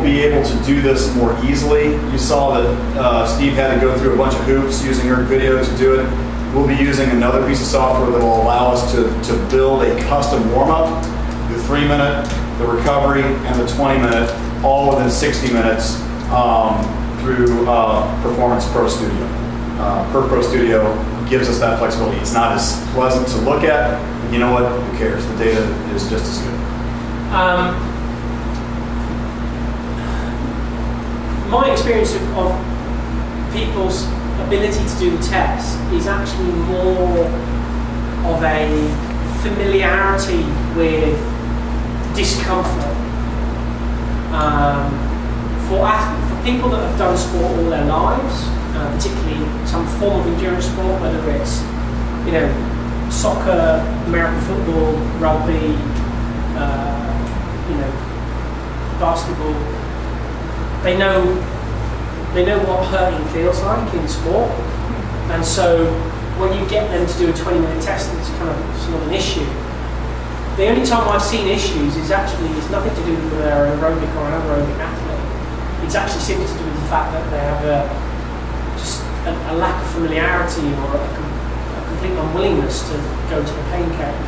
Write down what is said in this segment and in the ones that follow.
be able to do this more easily. You saw that Steve had to go through a bunch of hoops using your video to do it. We'll be using another piece of software that will allow us to build a custom warm-up, the 3-minute, the recovery, and the 20-minute, all within 60 minutes through Performance Pro Studio. Pro Studio gives us that flexibility. It's not as pleasant to look at. You know what? Who cares? The data is just as good. My experience of people's ability to do the test is actually more of a familiarity with discomfort. For people that have done sport all their lives, particularly some form of endurance sport, whether it's soccer, American football, rugby, basketball, they know what hurting feels like in sport, and so when you get them to do a 20-minute test, it's not an issue. The only time I've seen issues is nothing to do with their aerobic or anaerobic athlete. It's actually simply to do with the fact that they have a lack of familiarity or a complete unwillingness to go to the pain cave.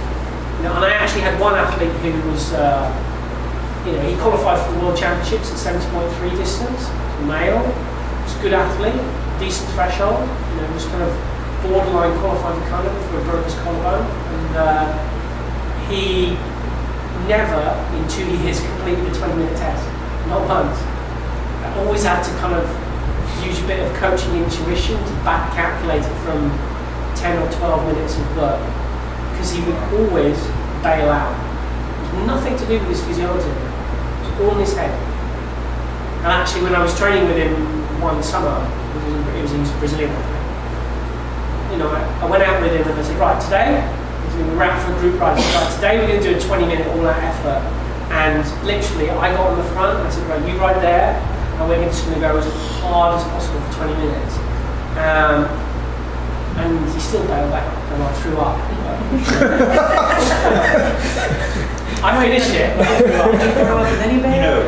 And I actually had one athlete who was, he qualified for the World Championships at 70.3 distance, male, was a good athlete, decent threshold, was kind of borderline qualified for Canada before he broke his collarbone, and he never in 2 years completed a 20-minute test, not once. I always had to kind of use a bit of coaching intuition to back calculate it from 10 or 12 minutes of work, because he would always bail out. It was nothing to do with his physiology, it was all in his head. And actually when I was training with him one summer, he was a Brazilian athlete, I went out with him and I said, right, today, we were out for a group ride, right, today we're going to do a 20-minute all-out effort. And literally I got on the front and I said, right, you ride there, and we're just going to go as hard as possible for 20 minutes. And he still bailed out, and I threw up. I finished it.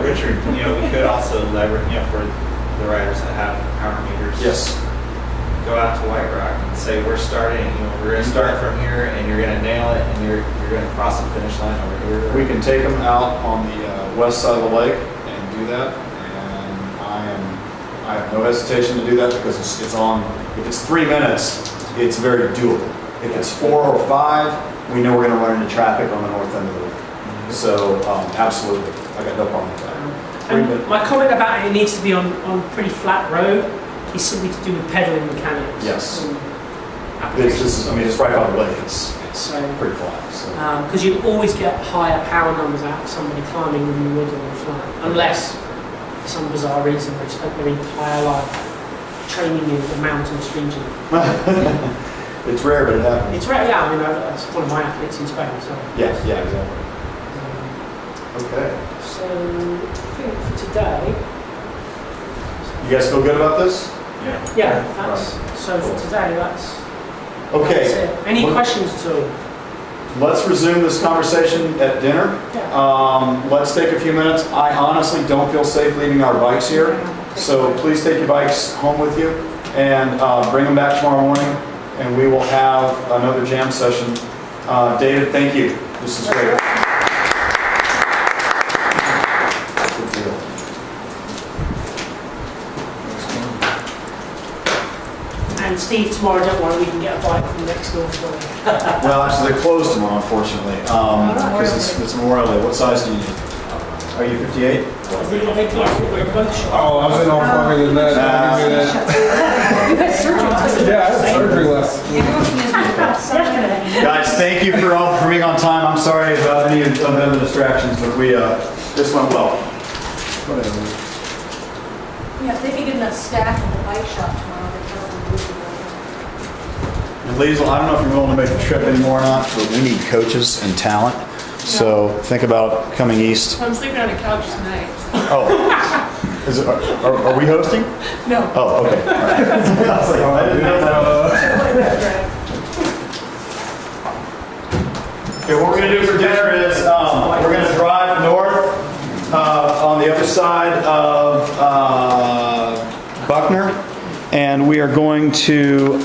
Richard, we could also leverage, for the riders that have power meters. Yes. Go out to White Rock and say, we're starting, we're going to start from here, and you're going to nail it, and you're going to cross the finish line over here. We can take them out on the west side of the lake and do that, and I have no hesitation to do that because it's on. If it's 3 minutes, it's very doable. If it's 4 or 5, we know we're going to run into traffic on the north end of the lake. So absolutely, I got no problem with that. And my comment about it needs to be on pretty flat road is simply to do with pedaling mechanics. Yes. It's right by the lake. It's pretty flat. Because you always get higher power numbers out of somebody climbing than you would on the flat, unless for some bizarre reason they've spent their entire life training in the mountains region. It's rare, but it happens. It's rare, yeah. That's one of my athletes in Spain. So. Yeah, exactly. Okay. So I think for today. You guys feel good about this? Yeah. So for today, that's. Okay. That's it. Any questions at all? Let's resume this conversation at dinner. Yeah. Let's take a few minutes. I honestly don't feel safe leaving our bikes here, so please take your bikes home with you and bring them back tomorrow morning, and we will have another jam session. David, thank you. This is great. And Steve, tomorrow, don't worry, we can get a bike from next door for you. Well, actually, they're closed tomorrow, unfortunately, because it's Memorial Day. What size do you need? Are you 58? Oh, I was in all funny than that. You had surgery. Yeah, I had surgery last. Guys, thank you for being on time. I'm sorry about any of the other distractions, but this went well. Whatever. Yeah, if they could get enough staff in the bike shop tomorrow, they'd probably do it. And ladies, I don't know if you're willing to make the trip anymore or not, but we need coaches and talent. So think about coming east. I'm sleeping on a couch tonight. Oh, are we hosting? No. Oh, okay. All right. I was like, I didn't know that. Okay, what we're going to do for dinner is we're going to drive north on the other side. side of Buckner, and we are going to